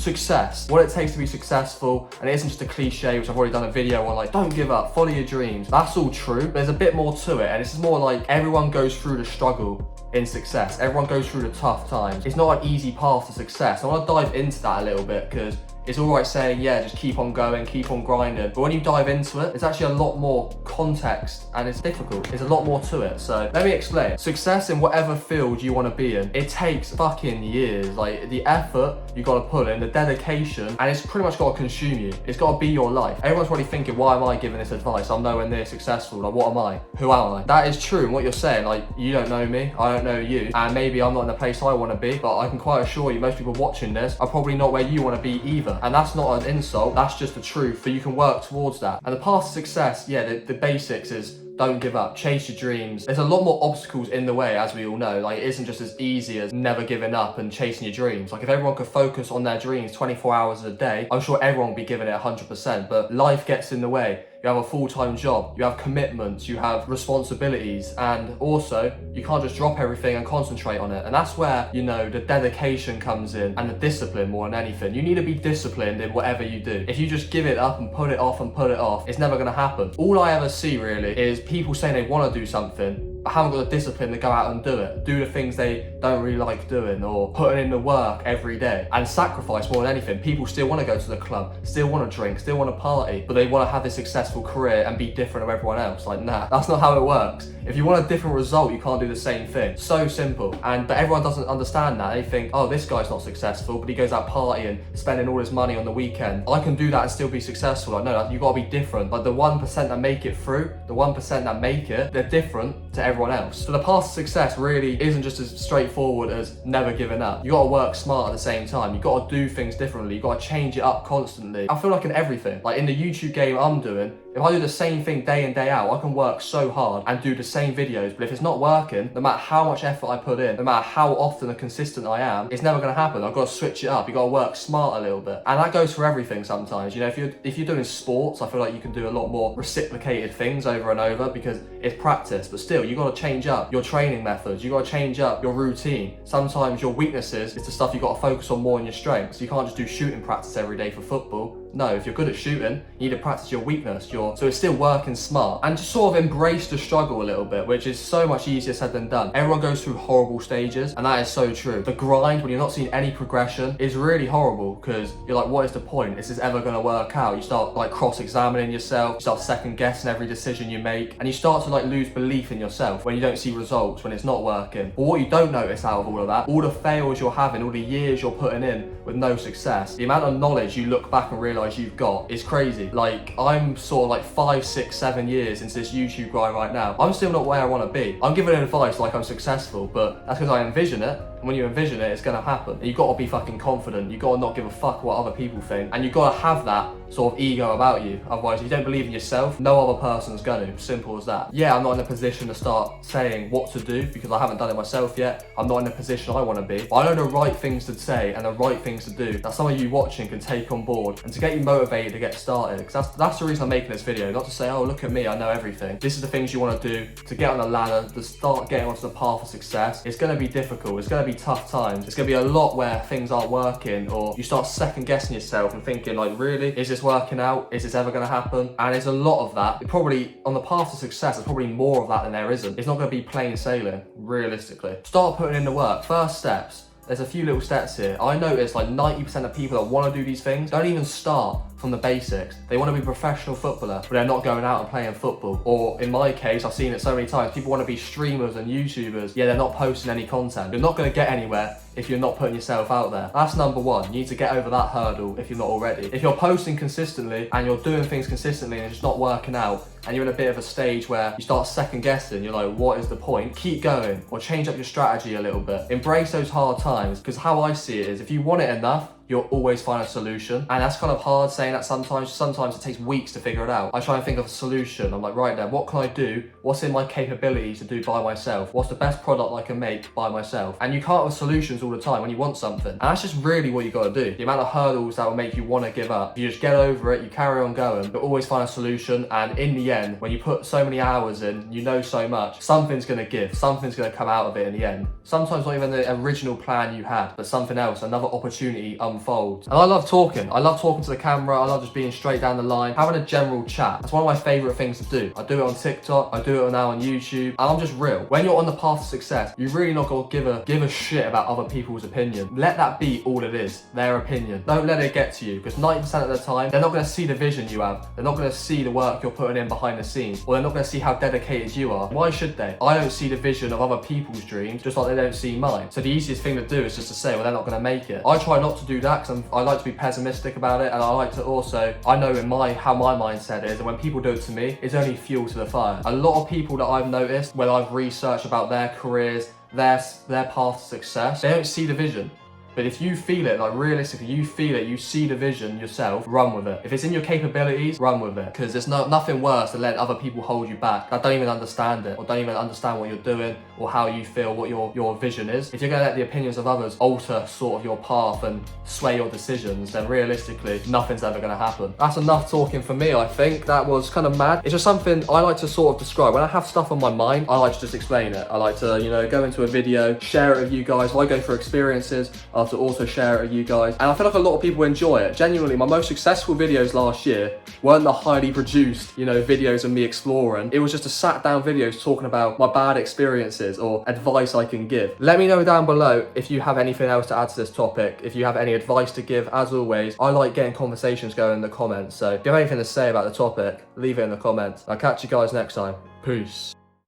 success, what it takes to be successful, and it isn't just a cliche, which I've already done a video on, like, don't give up, follow your dreams. That's all true, but there's a bit more to it, and it's more like everyone goes through the struggle in success. Everyone goes through the tough times. It's not an easy path to success. I want to dive into that a little bit because it's all right saying, yeah, just keep on going, keep on grinding. But when you dive into it, it's actually a lot more context and it's difficult. There's a lot more to it. So let me explain. Success in whatever field you want to be in, it takes fucking years. Like the effort you got to put in, the dedication, and it's pretty much got to consume you. It's got to be your life. Everyone's probably thinking, why am I giving this advice? I'm nowhere near successful. Like, what am I? Who am I? That is true. And what you're saying, like, you don't know me, I don't know you, and maybe I'm not in the place I want to be, but I can quite assure you, most people watching this are probably not where you want to be either. And that's not an insult, that's just the truth, but you can work towards that. And the path to success, yeah, the basics is don't give up, chase your dreams. There's a lot more obstacles in the way, as we all know. Like, it isn't just as easy as never giving up and chasing your dreams. Like, if everyone could focus on their dreams 24 hours a day, I'm sure everyone would be giving it 100%, but life gets in the way. You have a full-time job, you have commitments, you have responsibilities, and also you can't just drop everything and concentrate on it. And that's where, you know, the dedication comes in and the discipline more than anything. You need to be disciplined in whatever you do. If you just give it up and put it off and put it off, it's never gonna happen. All I ever see really is people saying they want to do something, but haven't got the discipline to go out and do it. Do the things they don't really like doing, or putting in the work every day, and sacrifice more than anything. People still want to go to the club, still want to drink, still want to party, but they want to have this successful career and be different to everyone else. Like, nah, that's not how it works. If you want a different result, you can't do the same thing. So simple. But everyone doesn't understand that. They think, oh, this guy's not successful, but he goes out partying, spending all his money on the weekend. I can do that and still be successful. Like, no, you gotta be different. Like, the 1% that make it through, the 1% that make it, they're different to everyone else. So the path to success really isn't just as straightforward as never giving up. You gotta work smart at the same time. You gotta do things differently. You gotta change it up constantly. I feel like in everything, like in the YouTube game I'm doing, if I do the same thing day in, day out, I can work so hard and do the same videos, but if it's not working, no matter how much effort I put in, no matter how often and consistent I am, it's never gonna happen. I've got to switch it up. You gotta work smart a little bit. And that goes for everything sometimes. You know, if you're doing sports, I feel like you can do a lot more reciprocated things over and over because it's practice, but still, you gotta change up your training methods. You gotta change up your routine. Sometimes your weaknesses is the stuff you gotta focus on more than your strengths. You can't just do shooting practice every day for football. No, if you're good at shooting, you need to practice your weakness. So it's still working smart. And just sort of embrace the struggle a little bit, which is so much easier said than done. Everyone goes through horrible stages, and that is so true. The grind, when you're not seeing any progression, is really horrible because you're like, what is the point? Is this ever gonna work out? You start like cross-examining yourself, you start second-guessing every decision you make, and you start to like lose belief in yourself when you don't see results, when it's not working. But what you don't notice out of all of that, all the fails you're having, all the years you're putting in with no success, the amount of knowledge you look back and realize you've got is crazy. Like, I'm sort of like 5, 6, 7 years into this YouTube grind right now. I'm still not where I want to be. I'm giving advice like I'm successful, but that's because I envision it. And when you envision it, it's gonna happen. And you gotta be fucking confident. You gotta not give a fuck what other people think. And you gotta have that sort of ego about you. Otherwise, if you don't believe in yourself, no other person's gonna. Simple as that. Yeah, I'm not in a position to start saying what to do because I haven't done it myself yet. I'm not in the position I wanna be. But I know the right things to say and the right things to do that some of you watching can take on board and to get you motivated to get started. Because that's the reason I'm making this video. Not to say, oh, look at me, I know everything. This is the things you wanna do to get on the ladder, to start getting onto the path of success. It's gonna be difficult. It's gonna be tough times. It's gonna be a lot where things aren't working, or you start second guessing yourself and thinking like, really, is this working out? Is this ever gonna happen? And there's a lot of that. Probably on the path to success, there's probably more of that than there isn't. It's not gonna be plain sailing, realistically. Start putting in the work. First steps. There's a few little steps here. I noticed like 90% of people that want to do these things don't even start from the basics. They want to be a professional footballer, but they're not going out and playing football. Or in my case, I've seen it so many times, people want to be streamers and YouTubers, yeah, they're not posting any content. You're not going to get anywhere if you're not putting yourself out there. That's number one. You need to get over that hurdle if you're not already. If you're posting consistently and you're doing things consistently and it's just not working out, and you're in a bit of a stage where you start second guessing, you're like, what is the point? Keep going, or change up your strategy a little bit. Embrace those hard times, because how I see it is, if you want it enough, you'll always find a solution. And that's kind of hard saying that sometimes. Sometimes it takes weeks to figure it out. I try and think of a solution. I'm like, right then, what can I do? What's in my capabilities to do by myself? What's the best product I can make by myself? And you can't have solutions all the time when you want something. And that's just really what you gotta do. The amount of hurdles that will make you wanna give up. You just get over it, you carry on going, but always find a solution. And in the end, when you put so many hours in, you know so much, something's gonna give, something's gonna come out of it in the end. Sometimes not even the original plan you had, but something else, another opportunity unfolds unfolds. And I love talking. I love talking to the camera. I love just being straight down the line, having a general chat. That's one of my favorite things to do. I do it on TikTok. I do it now on YouTube. And I'm just real. When you're on the path to success, you really not got to give a shit about other people's opinion. Let that be all it is, their opinion. Don't let it get to you, because 90% of the time, they're not going to see the vision you have. They're not going to see the work you're putting in behind the scenes, or they're not going to see how dedicated you are. Why should they? I don't see the vision of other people's dreams, just like they don't see mine. So the easiest thing to do is just to say, well, they're not going to make it. I try not to do that, because I like to be pessimistic about it, and I like to also, I know in how my mindset is, and when people do it to me, it's only fuel to the fire. A lot of people that I've noticed, when I've researched about their careers, their path to success, they don't see the vision. But if you feel it, like realistically, you feel it, you see the vision yourself, run with it. If it's in your capabilities, run with it. Because there's nothing worse than letting other people hold you back that don't even understand it, or don't even understand what you're doing, or how you feel, what your vision is. If you're going to let the opinions of others alter sort of your path and sway your decisions, then realistically, nothing's ever going to happen. That's enough talking for me, I think. That was kind of mad. It's just something I like to sort of describe. When I have stuff on my mind, I like to just explain it. I like to, go into a video, share it with you guys. If I go through experiences, to also share it with you guys, and I feel like a lot of people enjoy it. Genuinely, my most successful videos last year weren't the highly produced, videos of me exploring. It was just a sat down videos talking about my bad experiences or advice I can give. Let me know down below if you have anything else to add to this topic, if you have any advice to give. As always, I like getting conversations going in the comments, so if you have anything to say about the topic, leave it in the comments. I'll catch you guys next time. Peace.